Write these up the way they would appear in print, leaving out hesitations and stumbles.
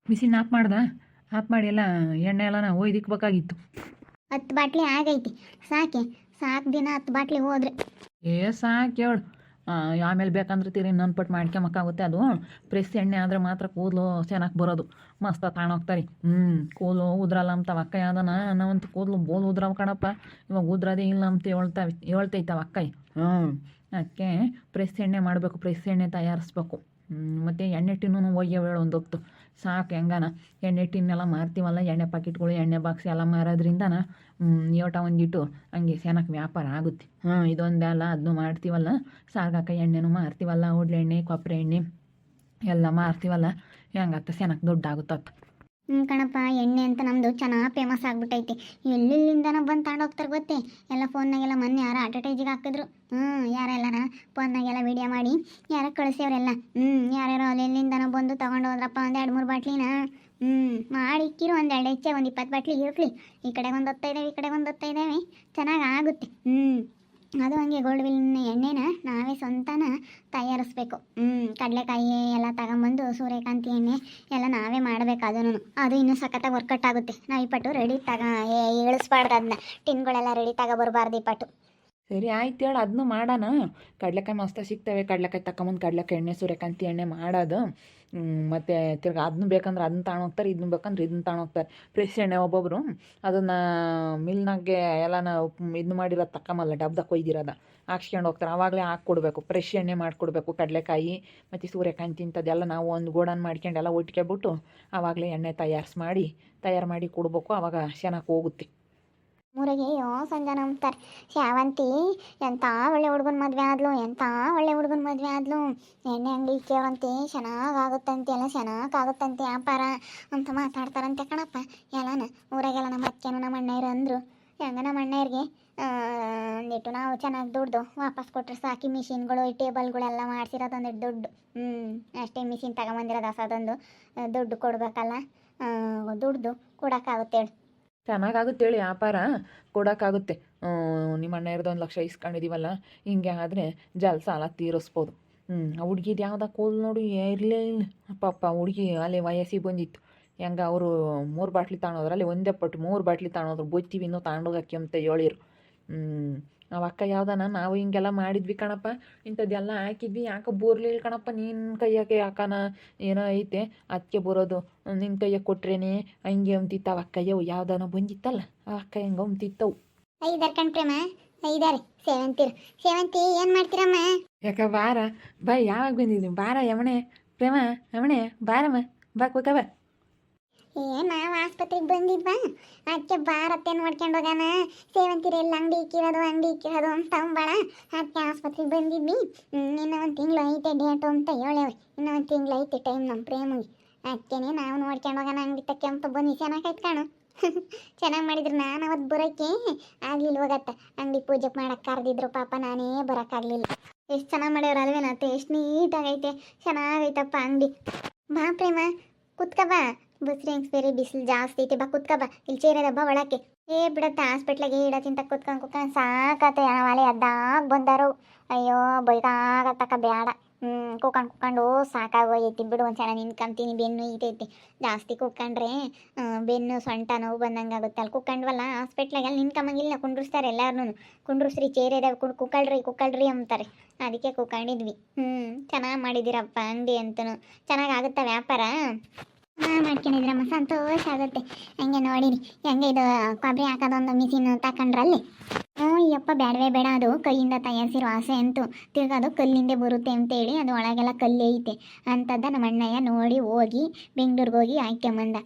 Machine of ಮಾಡಿ ಎಲ್ಲ ಎಣ್ಣೆ ಎಲ್ಲ ನಾವು ಒಯ್ದಿಕ್ಬೇಕಾಗಿತ್ತು. 10 ಬಾಟ್ಲಿ ಆಗೈತಿ. ಸಾಕು ದಿನ 10 ಬಾಟ್ಲಿ ಹೋದ್ರೆ ಸಾಕು ಹೇಳು. ಆಮೇಲೆ ಬೇಕಂದ್ರೆ ತೀರಿ ನನ್ನ ಪಟ್ಟು ಮಾಡ್ಕೊಂಬಕ್ಕಾಗುತ್ತೆ. ಅದು ಪ್ರೆಸ್ ಎಣ್ಣೆ ಆದರೆ ಮಾತ್ರ ಕೂದಲು ಚೆನ್ನಾಗಿ ಬರೋದು, ಮಸ್ತ ತಾಣೋಗ್ತಾರೆ. ಕೂದಲು ಉದ್ರಲ್ಲ ಅಂತವ ಅಕ್ಕ ಯಾವ್ದನ ನಾವಂತೂ ಕೂದಲು ಬೋಲ್ ಉದ್ರವ ಕಣಪ್ಪ. ಇವಾಗ ಉದ್ರದೇ ಇಲ್ಲ ಅಂತ ಹೇಳ್ತೈತವ ಅಕ್ಕಯ್ಯ. ಅದಕ್ಕೆ ಪ್ರೆಸ್ ಎಣ್ಣೆ ಮಾಡಬೇಕು, ಪ್ರೆಸ್ ಎಣ್ಣೆ ತಯಾರಿಸ್ಬೇಕು. ಮತ್ತು ಎಣ್ಣೆ ಟಿನ್ನೂ ಒಯ್ಯವೇಳು ಒಂದೊತ್ತು ಸಾಕು. ಹೆಂಗಾನ ಎಣ್ಣೆ ಟಿನ್ನೆಲ್ಲ ಮಾರ್ತೀವಲ್ಲ, ಎಣ್ಣೆ ಪ್ಯಾಕೆಟ್ಗಳು ಎಣ್ಣೆ ಬಾಕ್ಸ್ ಎಲ್ಲ ಮಾರೋದ್ರಿಂದನ ಯೋಟ ಒಂದಿಟ್ಟು ಹಂಗೆ ಚೆನ್ನಾಗಿ ವ್ಯಾಪಾರ ಆಗುತ್ತೆ. ಇದೊಂದೆಲ್ಲ ಅದನ್ನು ಮಾಡ್ತೀವಲ್ಲ, ಸಾರ್ಗಾಕ ಎಣ್ಣೆನೂ ಮಾರ್ತೀವಲ್ಲ, ಎಣ್ಣೆ ಕೊಬ್ಬರಿ ಎಣ್ಣೆ ಎಲ್ಲ ಮಾರ್ತೀವಲ್ಲ, ಹೆಂಗತ್ತ ಚೆನ್ನಾಗಿ ದುಡ್ಡಾಗುತ್ತತ್ತ. ಕಣಪ್ಪ, ಎಣ್ಣೆ ಅಂತ ನಮ್ಮದು ಚೆನ್ನಾಗಿ ಫೇಮಸ್ ಆಗ್ಬಿಟ್ಟೈತಿ. ಎಲ್ಲೆಲ್ಲಿಂದನ ಬಂದು ತಗೊಂಡೋಗ್ತಾರೆ ಗೊತ್ತೇ. ಎಲ್ಲ ಫೋನ್ನಾಗೆಲ್ಲ ಮೊನ್ನೆ ಯಾರು ಅಡ್ವರ್ಟೈಜಿಗೆ ಹಾಕಿದ್ರು. ಯಾರೆಲ್ಲನ ಫೋನ್ನಾಗೆಲ್ಲ ವೀಡಿಯೋ ಮಾಡಿ ಯಾರ ಕಳಿಸ್ಯವ್ರೆಲ್ಲ. ಯಾರ್ಯಾರೋ ಅಲ್ಲೆಲ್ಲಿಂದನ ಬಂದು ತೊಗೊಂಡು ಹೋದ್ರಪ್ಪ ಒಂದು 2-3 ಬಾಟ್ಲಿನ ಮಾಡಿ ಇಕ್ಕಿರು. ಒಂದು 2 ಹೆಚ್ಚೆ ಒಂದು 20 ಬಾಟ್ಲಿ ಇರಲಿ. ಈ ಕಡೆ ಒಂದು 10 ಇದ್ದಾವೆ, ಈ ಕಡೆ ಒಂದು 10 ಇದ್ದಾವೆ. ಚೆನ್ನಾಗಿ ಆಗುತ್ತೆ. ಅದು ಹಂಗೆ ಗೋಲ್ಡ್ವಿನ್ ಎಣ್ಣೆನ ನಾವೇ ಸ್ವಂತನ ತಯಾರಿಸ್ಬೇಕು. ಕಡಲೆಕಾಯಿ ಎಲ್ಲ ತಗೊಂಬಂದು ಸೂರ್ಯಕಾಂತಿ ಎಣ್ಣೆ ಎಲ್ಲ ನಾವೇ ಮಾಡಬೇಕು. ಅದು ಇನ್ನೂ ಸಖತ್ತಾಗಿ ವರ್ಕೌಟ್ ಆಗುತ್ತೆ. ನಾವು ಈ ಪಟ್ಟು ರೆಡಿ ಇಳಿಸ್ಬಾರ್ದು, ಅದನ್ನ ಟಿನ್ಗಳೆಲ್ಲ ರೆಡಿ ಬರಬಾರ್ದು ಈ ಪಟ್ಟು. ಸರಿ ಆಯ್ತು ಹೇಳು, ಅದನ್ನು ಮಾಡೋಣ. ಕಡಲೆಕಾಯಿ ಮಸ್ತ ಸಿಗ್ತವೆ. ಕಡಲೆಕಾಯಿ ತಗೊಂಬಂದು ಕಡಲೆಕಾಯಿ ಎಣ್ಣೆ ಸೂರ್ಯಕಾಂತಿ ಎಣ್ಣೆ ಮಾಡೋದು. ಮತ್ತು ತಿರ್ಗಿ ಅದನ್ನು ಬೇಕಂದ್ರೆ ಅದನ್ನ ತಗೊಂಡೋಗ್ತಾರೆ, ಇದನ್ನು ಬೇಕಂದ್ರೆ ಇದನ್ನ ತಗೊಂಡೋಗ್ತಾರೆ. ಫ್ರೆಶ್ ಎಣ್ಣೆ ಒಬ್ಬೊಬ್ಬರು ಅದನ್ನು ಮಿಲ್ನಾಗೆ ಎಲ್ಲನ ಇದನ್ನು ಮಾಡಿರೋದು ತಗೊಂಬಲ್ಲ, ಡಬ್ದಾಗ ಕೊಯ್ದಿರೋದ ಹಾಕ್ಸ್ಕೊಂಡು ಹೋಗ್ತಾರೆ. ಆವಾಗಲೇ ಹಾಕ್ಕೊಡ್ಬೇಕು, ಫ್ರೆಶ್ ಎಣ್ಣೆ ಮಾಡಿಕೊಡ್ಬೇಕು. ಕಡಲೆಕಾಯಿ ಮತ್ತು ಸೂರ್ಯಕಾಂತಿ ಇಂಥದ್ದೆಲ್ಲ ನಾವು ಒಂದು ಗೋಡನ್ ಮಾಡ್ಕೊಂಡು ಎಲ್ಲ ಒಟ್ಟಿಗೆಬಿಟ್ಟು ಆವಾಗಲೇ ಎಣ್ಣೆ ತಯಾರು ಮಾಡಿ ಕೊಡ್ಬೇಕು. ಆವಾಗ ಚೆನ್ನಾಗಿ ಹೋಗುತ್ತೆ. ಮೂರಿಗೆ ಸಂಜಾನ ಅಂತಾರೆ, ಶಾವಂತಿ ಎಂಥ ಒಳ್ಳೆ ಹುಡುಗನ ಮದುವೆ ಆದ್ಲು, ಎಣ್ಣೆ ಅಂಗಡಿ ಕೇಳಂತೆ ಚೆನ್ನಾಗಾಗುತ್ತಂತೆ, ಎಲ್ಲ ಚೆನ್ನಾಗಾಗುತ್ತಂತೆ ವ್ಯಾಪಾರ ಅಂತ ಮಾತಾಡ್ತಾರಂತೆ ಕಣಪ್ಪ. ಎಲ್ಲನ ಊರಾಗೆಲ್ಲ ನಮ್ಮ ಅಕ್ಕೇನು ನಮ್ಮ ಅಣ್ಣಯ್ಯರು ಅಂದರು. ನಮ್ಮ ಅಣ್ಣಯ್ಯರಿಗೆ ಒಂದಿಟ್ಟು ನಾವು ಚೆನ್ನಾಗಿ ದುಡ್ದು ವಾಪಸ್ ಕೊಟ್ಟರೆ ಸಾಕಿ. ಮಿಷಿನ್ಗಳು ಈ ಟೇಬಲ್ಗಳೆಲ್ಲ ಮಾಡಿಸಿರೋದು ಒಂದಿಟ್ಟು ದುಡ್ಡು. ಅಷ್ಟೇ ಮಿಷಿನ್ ತಗೊಂಬಂದಿರೋದು ಹೊಸದೊಂದು ದುಡ್ಡು ಕೊಡಬೇಕಲ್ಲ, ದುಡ್ದು ಕೊಡೋಕ್ಕಾಗುತ್ತೆ ಹೇಳು. ಚೆನ್ನಾಗಾಗುತ್ತೆ ಹೇಳಿ, ವ್ಯಾಪಾರ ಕೊಡೋಕ್ಕಾಗುತ್ತೆ. ನಿಮ್ಮ ಅಣ್ಣ ಇರೋದು 1 ಲಕ್ಷ ಇಸ್ಕೊಂಡಿದ್ದೀವಲ್ಲ, ಹಿಂಗೆ ಆದರೆ ಸಾಲ ತೀರಿಸ್ಬೋದು. ಆ ಹುಡ್ಗಿದು ಯಾವ್ದು ಕೂಲ್ ನೋಡಿ ಇರಲೇ ಇಲ್ಲ ಪಾಪ. ಹುಡುಗಿ ಅಲ್ಲಿ ವಯಸ್ಸಿಗೆ ಬಂದಿತ್ತು. ಹೆಂಗೆ ಅವರು 3 ಬಾಟ್ಲಿ ತಗೊಳೋದ್ರು, ಅಲ್ಲಿ ಒಂದೇ ಪಟ್ಟು 3 ಬಾಟ್ಲಿ ತಗೊಳೋದ್ರು. ಬೊಯ್ತೀವಿ ಇನ್ನೂ ತಗೊಂಡೋಗಕ್ಕೆ ಅಂತ ಹೇಳಿರು. ಅವ ಅಕ್ಕ ಯಾವ್ದಾನ ನಾವು ಹಿಂಗೆಲ್ಲ ಮಾಡಿದ್ವಿ ಕಣಪ್ಪ, ಇಂಥದ್ದೆಲ್ಲ ಹಾಕಿದ್ವಿ. ಯಾಕೆ ಬೋರ್ಲಿಲ್ಲ ಕಣಪ್ಪ, ನಿನ್ನ ಕೈಯಾಗೆ ಯಾಕನ ಏನೋ ಐತೆ ಅದಕ್ಕೆ ಬರೋದು, ನಿನ್ನ ಕೈಯಾಗೆ ಕೊಟ್ರೇನೆ ಹಂಗೆ ಅಂತಿತ್ತವ ಅಕ್ಕಯ್ಯವು. ಯಾವ್ದಾನ ಬಂದಿತ್ತಲ್ಲ ಆ ಅಕ್ಕ ಹೆಂಗೆ ಅಂತಿತ್ತವು. ಐದಾರು ಕಣ್ ಪ್ರೇಮ, ಐದಾರು ಸೇವಂತಿ ಏನು ಮಾಡ್ತೀರಮ್ಮ? ಯಾಕ ಬಾರ ಬಾ, ಯಾವಾಗ ಬಂದಿದ್ದೀನಿ ಬಾರ ಯಮಣೆ. ಪ್ರೇಮ ಯಮಣೆ ಬಾರಮ್ಮ, ಬಾ ಕೂಕ ಬಾ. ನಾವು ಆಸ್ಪತ್ರೆಗೆ ಬಂದಿದ್ವಾ, ಅದಕ್ಕೆ ಬಾರತ್ತೆ ನೋಡ್ಕೊಂಡು ಹೋಗೋಣ. ಸೇವಂತಿರಿ ಎಲ್ಲ ಅಂಗಡಿ ಇಕ್ಕಿರೋದು ಅಂತ ಅಂಬಾಳ. ಅದಕ್ಕೆ ಆಸ್ಪತ್ರೆಗೆ ಬಂದಿದ್ವಿ. ಇನ್ನೂ 1 ತಿಂಗಳು ಐತೆ ಡೇಟು ಅಂತ ಹೇಳೇವ್ರಿ. ಇನ್ನೂ 1 ತಿಂಗಳು ಐತೆ ಟೈಮ್ ನಮ್ಮ ಪ್ರೇಮಿಗೆ. ಅದಕ್ಕೇನೆ ನಾವು ನೋಡ್ಕೊಂಡು ಹೋಗೋಣ ಅಂಗಡಿ ತಕ್ಕೆ ಅಂತ ಬನ್ನಿ. ಚೆನ್ನಾಗೈತೆ ಕಾಣು. ಚೆನ್ನಾಗಿ ಮಾಡಿದ್ರು. ನಾನು ಅವತ್ತು ಬರೋಕ್ಕೆ ಆಗ್ಲಿಲ್ಲ, ಹೋಗತ್ತ ಅಂಗಡಿ ಪೂಜೆ ಮಾಡಕ್ಕೆ ಕರೆದಿದ್ರು ಪಾಪ, ನಾನೇ ಬರೋಕ್ಕಾಗಲಿಲ್ಲ. ಎಷ್ಟು ಚೆನ್ನಾಗಿ ಮಾಡ್ಯವ್ರು ಅಲ್ವೇನತ್ತೆ, ಎಷ್ಟು ನೀಟಾಗೈತೆ, ಚೆನ್ನಾಗೈತಪ್ಪ ಅಂಗಡಿ. ಬಾ ಪ್ರೇಮ ಕುತ್ಕ ಬಾ. ಬಸ್ರಿ ಬೇರೆ ಬಿಸಿಲು ಜಾಸ್ತಿ ಐತೆ, ಬಾ ಕುತ್ಕ ಬಾ. ಇಲ್ಲಿ ಚೇರದ ಬಾ ಒಳಕ್ಕೆ. ಬಿಡತ್ತೆ ಹಾಸ್ಪಿಟ್ಲಿಗೆ ಇಡತ್ತಿಂತ ಕುತ್ಕೊಂಡು ಸಾಕತ್ತೆ. ನಾವಲೆ ಅದ್ದಾಗ ಬಂದಾರು. ಅಯ್ಯೋ ಬೈಕಾಗತ್ತಕ್ಕ ಬೇಡ. ಕೂಕೊಂಡು ಸಾಕಾಗೋಯ್ತಿ ಬಿಡು. ಒಂದು ಸಲ ನಿಂತ್ಕೊಂತೀನಿ, ಬೆನ್ನು ಈತೈತಿ. ಜಾಸ್ತಿ ಕೂತ್ಕೊಂಡ್ರೆ ಬೆನ್ನು ಸೊಂಟ ನೋವು ಬಂದಂಗೆ ಆಗುತ್ತೆ. ಅಲ್ಲಿ ಕೂತ್ಕೊಂಡ್ವಲ್ಲ ಹಾಸ್ಪಿಟ್ಲಾಗೆ, ಅಲ್ಲಿ ನಿಂತ್ಕೊಂಬಂಗಿಲ್ಲ, ಕುಂಡ್ರಿಸ್ತಾರೆ ಎಲ್ಲಾರು. ಕುಂಡ್ರಿಸ್ರಿ ಚೇರ್ ಇದಾವೆ, ಕುಕ್ಕಳ್ರಿ ಅಂತಾರೆ. ಅದಕ್ಕೆ ಕೂತ್ಕೊಂಡಿದ್ವಿ. ಚೆನ್ನಾಗಿ ಮಾಡಿದ್ದೀರಪ್ಪ ಅಂಗಡಿ ಅಂತೂ. ಚೆನ್ನಾಗಾಗುತ್ತಾ ವ್ಯಾಪಾರ? ಮಾಡ್ಕೊಂಡಿದ್ರಮ್ಮ, ಸಂತೋಷ ಆಗುತ್ತೆ. ಹಂಗೆ ನೋಡಿರಿ ಹೆಂಗೆ ಇದು ಕೊಬ್ಬರಿ ಹಾಕೋದೊಂದು ಮಿಷಿನ್ ತಗೊಂಡ್ರಲ್ಲಿ. ಯಪ್ಪ ಬೇಡವೇ ಬೇಡ, ಅದು ಕೈಯಿಂದ ತಯಾರಿಸಿರೋ ಆಸೆ ಅಂತೂ. ತಿರ್ಗೋದು ಕಲ್ಲಿಂದೆ ಬರುತ್ತೆ ಅಂತೇಳಿ ಅದು ಒಳಗೆಲ್ಲ ಕಲ್ಲು ಐತೆ ಅಂತದ್ದ ನಮ್ಮ ಅಣ್ಣಯ್ಯ ನೋಡಿ ಹೋಗಿ ಬೆಂಗ್ಳೂರಿಗೆ ಹೋಗಿ ಹಾಕ್ಕೊಂಬಂದ.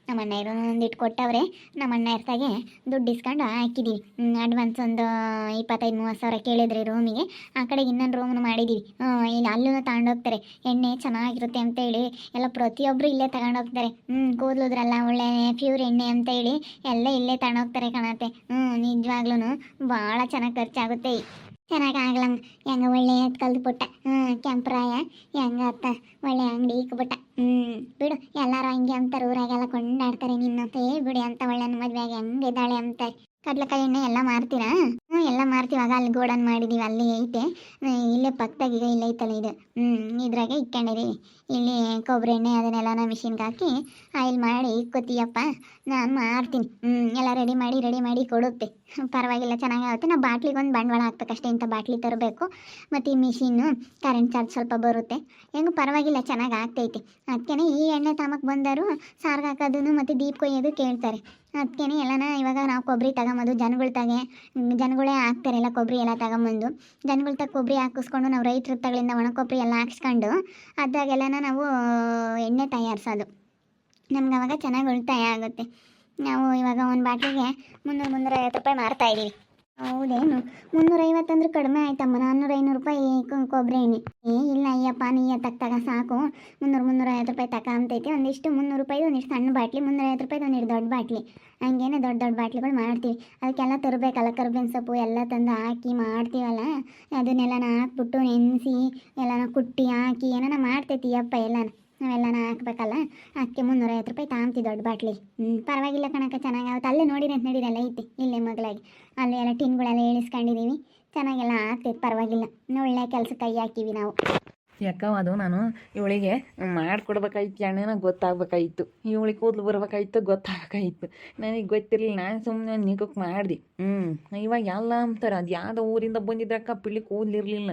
ನಮ್ಮ ಅಣ್ಣಯ್ಯರು ಒಂದಿಟ್ಟು ಕೊಟ್ಟವ್ರೆ. ನಮ್ಮ ಅಣ್ಣಯ್ಯರ್ತಾಗೆ ದುಡ್ಡು ಇಸ್ಕೊಂಡು ಹಾಕಿದ್ದೀವಿ. ಅಡ್ವಾನ್ಸ್ ಒಂದು 25-30 ಸಾವಿರ ಕೇಳಿದ್ರಿ ರೂಮಿಗೆ. ಆ ಕಡೆಗೆ ಇನ್ನೊಂದು ರೂಮ್ನು ಮಾಡಿದ್ದೀವಿ. ಇಲ್ಲಿ ಅಲ್ಲೂ ತಗೊಂಡೋಗ್ತಾರೆ. ಎಣ್ಣೆ ಚೆನ್ನಾಗಿರುತ್ತೆ ಅಂತೇಳಿ ಎಲ್ಲ ಪ್ರತಿಯೊಬ್ಬರು ಇಲ್ಲೇ ತಗೊಂಡೋಗ್ತಾರೆ. ಕೂದಲುದ್ರಲ್ಲ ಒಳ್ಳೆ ಪ್ಯೂರ್ ಎಣ್ಣೆ ಅಂತೇಳಿ ಎಲ್ಲ ಇಲ್ಲೇ ತಗೊಂಡೋಗ್ತಾರೆ ಕಣತ್ತೆ. ನಿಜವಾಗ್ಲೂ ಭಾಳ ಚೆನ್ನಾಗಿ ಖರ್ಚಾಗುತ್ತೆ. ಚೆನ್ನಾಗಾಗ್ಲಂಗ ಹೆಂಗ ಒಳ್ಳೆ ಕಲ್ತ್ಬಿಟ್ಟ. ಕೆಂಪರಾಯ ಹೆಂಗತ್ತ ಒಳ್ಳೆ ಅಂಗಡಿ ಇಕ್ಬಿಟ್ಟ. ಬಿಡು, ಎಲ್ಲರೂ ಹಂಗೆ ಅಂತಾರೆ, ಊರಾಗೆಲ್ಲ ಕೊಂಡಾಡ್ತಾರೆ ನಿನ್ನಂತೆ ಬಿಡಿ ಅಂತ. ಒಳ್ಳೆ ಮದುವೆಗೆ ಹೆಂಗಿದ್ದಾಳೆ ಅಂತಾರೆ. ಕಡ್ಲೆಕಾಯಿ ಎಣ್ಣೆ ಎಲ್ಲ ಮಾರ್ತೀರಾ? ಎಲ್ಲ ಮಾರ್ತೀವಿ. ಆಗ ಅಲ್ಲಿ ಗೋಡನ್ ಮಾಡಿದ್ದೀವಿ, ಅಲ್ಲಿ ಐತೆ. ಇಲ್ಲೇ ಪಕ್ಕದಾಗ ಈಗ ಇಲ್ಲೇ ಐತಲ್ಲ ಇದು, ಇದ್ರಾಗೆ ಇಟ್ಕೊಂಡಿದ್ದೀವಿ. ಇಲ್ಲಿ ಕೊಬ್ಬರಿ ಎಣ್ಣೆ ಅದನ್ನೆಲ್ಲ ಮಿಷಿನ್ಗೆ ಹಾಕಿ ಆಯಿಲ್ ಮಾಡಿ ಇಕ್ಕೋತೀಯಪ್ಪ. ನಾನು ಮಾರ್ತೀನಿ. ಎಲ್ಲ ರೆಡಿ ಮಾಡಿ ಕೊಡುತ್ತೆ. ಪರವಾಗಿಲ್ಲ, ಚೆನ್ನಾಗಾಗುತ್ತೆ. ನಾವು ಬಾಟ್ಲಿಗೆ ಒಂದು ಬಂಡವಾಳ ಹಾಕ್ಬೇಕಷ್ಟೇ. ಇಂಥ ಬಾಟ್ಲಿ ತರಬೇಕು. ಮತ್ತು ಈ ಮಿಷಿನ್ನು ಕರೆಂಟ್ ಚಾರ್ಜ್ ಸ್ವಲ್ಪ ಬರುತ್ತೆ. ಹೆಂಗೂ ಪರವಾಗಿಲ್ಲ, ಚೆನ್ನಾಗಿ ಆಗ್ತೈತೆ. ಅದಕ್ಕೇ ಈ ಎಣ್ಣೆ ತಾಮಕ್ಕೆ ಬಂದರು ಸಾರ್ಗೆ ಹಾಕೋದು ಮತ್ತು ದೀಪ ಕೊಯ್ಯೋದು ಕೇಳ್ತಾರೆ. ಅದಕ್ಕೇ ಎಲ್ಲನ ಇವಾಗ ನಾವು ಕೊಬ್ಬರಿ ತಗೊಂಬಂದು ಜನಗಳೇ ಹಾಕ್ತಾರೆ ಎಲ್ಲ ಕೊಬ್ಬರಿ ಎಲ್ಲ ತಗೊಂಬಂದು. ಜನಗಳ ಕೊಬ್ಬರಿ ಹಾಕಿಸ್ಕೊಂಡು ನಾವು ರೈತರ ತಗಳಿಂದ ಒಣ ಕೊಬ್ಬರಿ ಎಲ್ಲ ಹಾಕ್ಸ್ಕೊಂಡು ಅದಾಗೆಲ್ಲನ ನಾವು ಎಣ್ಣೆ ತಯಾರಿಸೋದು. ನಮ್ಗೆ ಅವಾಗ ಚೆನ್ನಾಗಿ ಉಳಿತಾಯ ಆಗುತ್ತೆ. ನಾವು ಇವಾಗ ಒಂದು ಬಾಟ್ಲಿಗೆ 300-350 ರೂಪಾಯಿ ಮಾರ್ತಾಯಿದ್ದೀವಿ. ಹೌದೇನು? 350 ಅಂದ್ರೆ ಕಡಿಮೆ ಆಯ್ತಮ್ಮ. 400-500 ರೂಪಾಯಿ ಕೊಬ್ಬರಿ ಎಣ್ಣೆ. ಇಲ್ಲ ಅಯ್ಯಪ್ಪ, ನೀ ತಗ ಸಾಕು. 300-350 ರೂಪಾಯಿ ಅಂತೈತಿ. ಒಂದಿಷ್ಟು 300 ರೂಪಾಯಿ, ಒಂದಿಷ್ಟು ಸಣ್ಣ ಬಾಟ್ಲಿ, 350 ರೂಪಾಯಿ ಒಂದಿಷ್ಟು ದೊಡ್ಡ ಬಾಟ್ಲಿ. ಹಂಗೇನೆ ದೊಡ್ಡ ಬಾಟ್ಲಿಗಳು ಮಾಡ್ತೀವಿ. ಅದಕ್ಕೆಲ್ಲ ತರಬೇಕಲ್ಲ, ಕರ್ಬೇವಿನ ಸೊಪ್ಪು ಎಲ್ಲ ತಂದು ಹಾಕಿ ಮಾಡ್ತೀವಲ್ಲ, ಅದನ್ನೆಲ್ಲನ ಹಾಕ್ಬಿಟ್ಟು ನೆನೆಸಿ ಎಲ್ಲನ ಕುಟ್ಟಿ ಹಾಕಿ ಏನಾನ ಮಾಡ್ತೈತಿ ಅಪ್ಪ. ಎಲ್ಲನ ನಾವೆಲ್ಲನ ಹಾಕ್ಬೇಕಲ್ಲ, ಅದಕ್ಕೆ 350 ರೂಪಾಯಿ ತಾಂಬ್ತಿ ದೊಡ್ಡ ಬಾಟ್ಲಿ. ಪರವಾಗಿಲ್ಲ ಕಣಕ್ಕ, ಚೆನ್ನಾಗಾಗುತ್ತೆ. ಅಲ್ಲೇ ನೋಡಿರಿ ಅಂತ ನಡೀರಲ್ಲ ಐತೆ ಇಲ್ಲೇ ಮಗಳಾಗಿ. ಅಲ್ಲಿ ಎಲ್ಲ ಟಿನ್ಗಳೆಲ್ಲ ಇಳಿಸ್ಕೊಂಡಿದ್ದೀವಿ. ಚೆನ್ನಾಗೆಲ್ಲ ಆಗ್ತೈತೆ, ಪರವಾಗಿಲ್ಲ. ಒಳ್ಳೆ ಕೆಲಸಕ್ಕೆ ಕೈ ಹಾಕಿವಿ ನಾವು. ಯಾಕವ ಅದು ನಾನು ಇವಳಿಗೆ ಮಾಡಿಕೊಡ್ಬೇಕಾಯ್ತು, ಎಣ್ಣೆನ ಗೊತ್ತಾಗ್ಬೇಕಾಯ್ತು. ಇವಳಿಗೆ ಕೂದಲು ಬರ್ಬೇಕಾಯ್ತು, ಗೊತ್ತಾಗಬೇಕಾಯ್ತು. ನನಗೆ ಗೊತ್ತಿರಲಿಲ್ಲ. ನಾನು ಸುಮ್ಮನೆ ನಿಗಕ್ಕೆ ಮಾಡ್ದೆ. ಇವಾಗ ಎಲ್ಲ ಅಂತಾರೆ, ಅದು ಯಾವುದೋ ಊರಿಂದ ಬಂದಿದ್ರಕ್ಕ ಪಿಳ್ಳಿ ಕೂದಲಿರಲಿಲ್ಲ.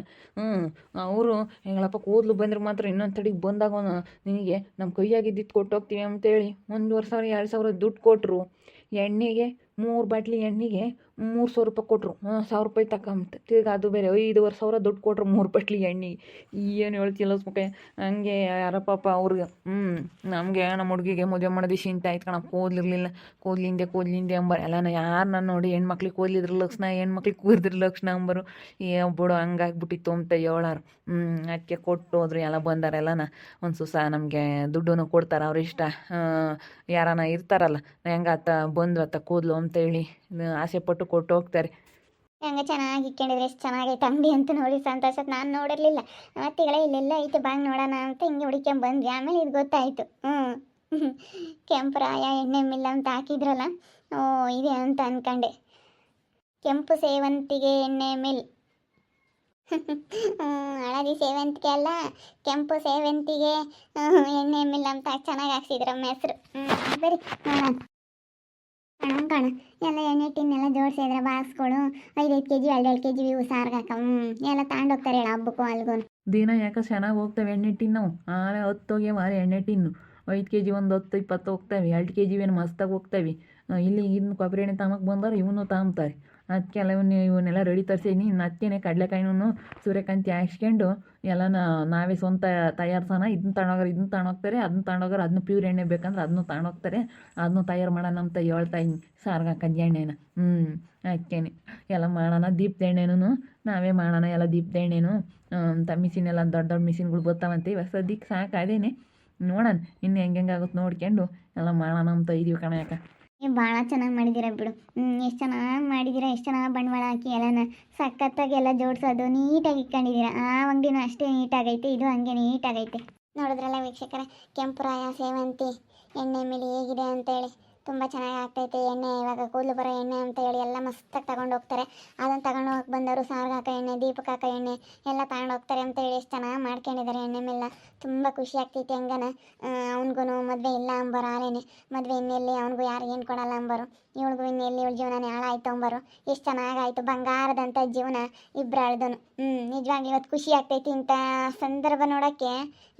ಅವರು ಹೆಂಗಳಪ್ಪ ಕೂದಲು ಬಂದ್ರೆ ಮಾತ್ರ ಇನ್ನೊಂದು ತಡಿಗೆ ಬಂದಾಗ ನಿನಗೆ ನಮ್ಮ ಕೈಯಾಗಿದ್ದಿದ್ದು ಕೊಟ್ಟೋಗ್ತೀವಿ ಅಂತೇಳಿ 1,500 2,000 ದುಡ್ಡು ಕೊಟ್ಟರು. ಎಣ್ಣೆಗೆ 3 ಬಾಟ್ಲಿ ಎಣ್ಣೆಗೆ 300 ರೂಪಾಯಿ ಕೊಟ್ಟರು. 1,000 ರೂಪಾಯಿ ತಗೊಂಬ. ತಿರ್ಗಿ ಅದು ಬೇರೆ 5,500 ದುಡ್ಡು ಕೊಟ್ಟರು 3 ಬಾಟ್ಲಿ ಎಣ್ಣೆಗೆ. ಏನು ಹೇಳ್ತಿಲ್ಲ ಸ್ಮುಖ. ಹಂಗೆ ಯಾರಪ್ಪ ಅವ್ರಿಗೆ ನಮಗೆ ನಮ್ಮ ಹುಡುಗಿಗೆ ಮದುವೆ ಮಾಡೋದು ಶಿಂತ ಆಯ್ತು ಕಣ. ಕೂದಲಿರಲಿಲ್ಲ, ಕೂದಲಿಂದೆ ಅಂಬರು ಎಲ್ಲನ. ಯಾರು ನಾನು ನೋಡಿ ಹೆಣ್ಮಕ್ಳಿಗೆ ಕೂದಲಿದ್ರ ಲಕ್ಷಣ, ಹೆಣ್ಮಕ್ಳಿಗೆ ಕೂದಿದ್ರ ಲಕ್ಷಣ ಅಂಬರು. ಬಿಡು ಹಂಗಾಗ್ಬಿಟ್ಟಿತ್ತು ಅಂತ ಹೇಳಾರು. ಅದಕ್ಕೆ ಕೊಟ್ಟು ಹೋದ್ರು. ಎಲ್ಲ ಬಂದಾರೆಲ್ಲನ ಒಂದು ಸುಸ ನಮಗೆ ದುಡ್ಡನ್ನು ಕೊಡ್ತಾರೆ. ಅವ್ರ ಇಷ್ಟ. ಯಾರನ ಇರ್ತಾರಲ್ಲ, ಹೆಂಗಾತ ಬಂದ್ವತ್ತ ಕೂದಲು ಅಂತೇಳಿ ಆಸೆ ಪಟ್ಟು ಕೊಟ್ಟು ಹೋಗ್ತಾರೆ. ಹೆಂಗೆ ಚೆನ್ನಾಗಿ ಇಕ್ಕೊಂಡಿದ್ರೆ ಎಷ್ಟು ಚೆನ್ನಾಗೈತೆ ಅಂಗಡಿ ಅಂತ ನೋಡಿ ಸಂತೋಷ. ನಾನು ನೋಡಿರಲಿಲ್ಲ. ಅತ್ತಿಗಳೇ ಇಲ್ಲೆಲ್ಲ ಐತೆ ಬಾಂಗ್ ನೋಡೋಣ ಅಂತ ಹಿಂಗೆ ಹುಡುಕ್ಯಂಬಂದ್ವಿ. ಆಮೇಲೆ ಇದು ಗೊತ್ತಾಯಿತು. ಕೆಂಪರಾಯ ಎಣ್ಣೆ ಮಿಲ್ ಅಂತ ಹಾಕಿದ್ರಲ್ಲ, ಇದೆ ಅಂತ ಅಂದ್ಕೊಂಡೆ. ಕೆಂಪು ಸೇವಂತಿಗೆ ಎಣ್ಣೆ ಮಿಲ್. ಹಳದಿ ಸೇವಂತಿಗೆ ಅಲ್ಲ, ಕೆಂಪು ಸೇವಂತಿಗೆ ಎಣ್ಣೆ ಮಿಲ್ ಅಂತ ಚೆನ್ನಾಗಿ ಹಾಕ್ಸಿದ್ರಮ್ಮ ಹೆಸರು. ಬರೀ ಕಾಣ ಎಲ್ಲ ಎಣ್ಣೆ ಟಿನ್ನೆಲ್ಲ ಜೋಡಿಸಿದ್ರೆ ಬಾಕ್ಸ್ಗಳು 5-5 kg 2-2 kg ಇವು ಸಾರ್ಗೆ ಹಾಕ ಎಲ್ಲ ತಗೊಂಡೋಗ್ತಾರೆ ಹೇಳ ಹಬ್ಬಕ್ಕೂ ಅಲ್ಗೂ. ದಿನ ಯಾಕೆ ಚೆನ್ನಾಗಿ ಹೋಗ್ತವೆ ಎಣ್ಣೆ ಟಿನ್. ನಾವು ಆಳೆ 10 ಹೋಗಿ ಮಾರಿ ಎಣ್ಣೆ ಟಿನ್ನು 5 kg ಒಂದು 10-20 ಹೋಗ್ತವೆ. 2 kg ಏನು ಮಸ್ತಾಗಿ ಹೋಗ್ತವೆ. ಇಲ್ಲಿ ಇನ್ನು ಕೊಬ್ಬರಿ ಎಣ್ಣೆ ತಾಮಕ್ಕೆ ಬಂದವರು ಇವನು ತಾಂಬ್ತಾರೆ. ಅದಕ್ಕೆಲ್ಲ ಇವನ್ನೆಲ್ಲ ರೆಡಿ ತರಿಸೀನಿ. ಇನ್ನು ಅದಕ್ಕೇನೆ ಕಡಲೆಕಾಯಿನೂ ಸೂರ್ಯಕಾಂತಿ ಹಾಕ್ಸ್ಕೊಂಡು ಎಲ್ಲನ ನಾವೇ ಸ್ವಂತ ತಯಾರಿಸೋಣ. ಇದನ್ನ ತಗೊಂಡೋಗ್ತಾರೆ, ಅದನ್ನ ತಗೊಂಡೋಗ್ರೆ ಅದನ್ನು ಪ್ಯೂರ್ ಎಣ್ಣೆ ಬೇಕಂದ್ರೆ ಅದನ್ನು ತಗೊಂಡೋಗ್ತಾರೆ. ಅದನ್ನು ತಯಾರು ಮಾಡೋಣ ಅಂತ ಹೇಳ್ತಾ ಇದ್ದೀನಿ. ಸಾರ್ಗೆ ಹಾಕೋದು ಎಣ್ಣೆನ. ಅದಕ್ಕೇನೆ ಎಲ್ಲ ಮಾಡೋಣ. ದೀಪದ ಎಣ್ಣೆನೂ ನಾವೇ ಮಾಡೋಣ. ಎಲ್ಲ ದೀಪದ ಎಣ್ಣೆನೂ ಅಂತ ಮಿಷಿನೆಲ್ಲ ದೊಡ್ಡ ಮಿಷಿನ್ಗಳು ಬರ್ತಾವಂತೆ. ಇವಾಗ ಸದ್ಯಕ್ಕೆ ಸಾಕು ಅದೇನೆ. ನೋಡೋಣ ಇನ್ನು ಹೆಂಗಾಗುತ್ತೆ ನೋಡ್ಕೊಂಡು ಎಲ್ಲ ಮಾಡೋಣ ಅಂತ ಇದೀವಿ ಕಣ. ಯಾಕೆ ಭಾಳ ಚೆನ್ನಾಗಿ ಮಾಡಿದ್ದೀರ ಬಿಡು. ಎಷ್ಟು ಚೆನ್ನಾಗಿ ಮಾಡಿದ್ದೀರ, ಎಷ್ಟು ಚೆನ್ನಾಗಿ ಬಂಡವಾಳ ಹಾಕಿ ಎಲ್ಲನ ಸಖತ್ತಾಗಿ ಎಲ್ಲ ಜೋಡಿಸೋದು ನೀಟಾಗಿ ಇಟ್ಕೊಂಡಿದ್ದೀರ. ಆ ಅಂಗಡಿನೂ ಅಷ್ಟೇ ನೀಟಾಗೈತೆ, ಇದು ಹಂಗೆ ನೀಟಾಗೈತೆ. ನೋಡಿದ್ರಲ್ಲ ವೀಕ್ಷಕರೇ, ಕೆಂಪುರಾಯ ಸೇವಂತಿ ಎಣ್ಣೆ ಮೇಲೆ ಹೇಗಿದೆ ಅಂತೇಳಿ. ತುಂಬ ಚೆನ್ನಾಗಿ ಆಗ್ತೈತೆ ಎಣ್ಣೆ. ಇವಾಗ ಕೂದಲು ಬರೋ ಎಣ್ಣೆ ಅಂತ ಹೇಳಿ ಎಲ್ಲ ಮಸ್ತಾಗಿ ತಗೊಂಡು ಹೋಗ್ತಾರೆ. ಅದನ್ನು ತಗೊಂಡು ಹೋಗಿ ಬಂದವರು ಸಾರ್ಗೆ ಹಾಕೋ ಎಣ್ಣೆ, ದೀಪಕ್ಕೆ ಹಾಕೋ ಎಣ್ಣೆ ಎಲ್ಲ ತಗೊಂಡು ಹೋಗ್ತಾರೆ ಅಂತ ಹೇಳಿ ಎಷ್ಟು ಚೆನ್ನಾಗಿ ಮಾಡ್ಕೊಂಡಿದ್ದಾರೆ ಎಣ್ಣೆ ಮೇಲೆ. ತುಂಬ ಖುಷಿ ಆಗ್ತೈತಿ. ಹೆಂಗನ ಅವ್ನಿಗೂ ಮದುವೆ ಇಲ್ಲ ಅಂಬರು. ಆಲೇನೆ ಮದುವೆ ಇನ್ನೆಲ್ಲಿ, ಅವ್ನಿಗೂ ಯಾರು ಏನು ಕೊಡಲ್ಲ ಅಂಬರು. ಇವಳಿಗೂ ಇನ್ನೆಲ್ಲಿ, ಇವಳ ಜೀವನ ಹಾಳಾಯ್ತು ಅಂಬರು. ಎಷ್ಟು ಚೆನ್ನಾಗಾಯ್ತು, ಬಂಗಾರದಂಥ ಜೀವನ ಇಬ್ಬರು ಅಳ್ದನು. ನಿಜವಾಗ್ಲೂ ಇವತ್ತು ಖುಷಿ ಆಗ್ತೈತಿ. ಇಂಥ ಸಂದರ್ಭ ನೋಡೋಕ್ಕೆ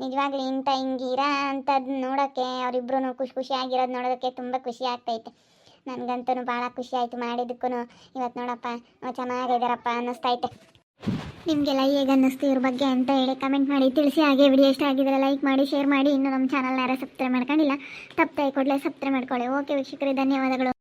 ನಿಜವಾಗ್ಲೂ ಹಿಂಗಿರ ಅಂಥದ್ದು ನೋಡೋಕ್ಕೆ ಅವರಿಬ್ರು ಖುಷಿಯಾಗಿರೋದು ನೋಡೋದಕ್ಕೆ ತುಂಬ ಖುಷಿ ಆಗ್ತೈತೆ. ನನಗಂತೂ ಭಾಳ ಖುಷಿ ಆಯಿತು ಮಾಡಿದ್ದಕ್ಕೂ. ಇವತ್ತು ನೋಡಪ್ಪ ಚೆನ್ನಾಗಿದ್ದಾರಪ್ಪ ಅನ್ನಿಸ್ತೈತೆ. ನಿಮಗೆಲ್ಲ ಹೇಗೆ ಅನ್ನಿಸ್ತು ಇವ್ರ ಬಗ್ಗೆ ಅಂತ ಹೇಳಿ ಕಮೆಂಟ್ ಮಾಡಿ ತಿಳಿಸಿ. ಹಾಗೆ ವಿಡಿಯೋ ಇಷ್ಟ ಆಗಿದ್ರೆ ಲೈಕ್ ಮಾಡಿ, ಶೇರ್ ಮಾಡಿ. ಇನ್ನೂ ನಮ್ಮ ಚಾನಲ್ನ ಯಾರು ಸಬ್ಸ್ಕ್ರೈಬ್ ಮಾಡ್ಕೊಂಡಿಲ್ಲ, ತಪ್ಪದೆ ಕೂಡಲೇ ಸಬ್ಸ್ಕ್ರೈಬ್ ಮಾಡ್ಕೊಳ್ಳಿ. ಓಕೆ ವೀಕ್ಷಕರೇ, ಧನ್ಯವಾದಗಳು.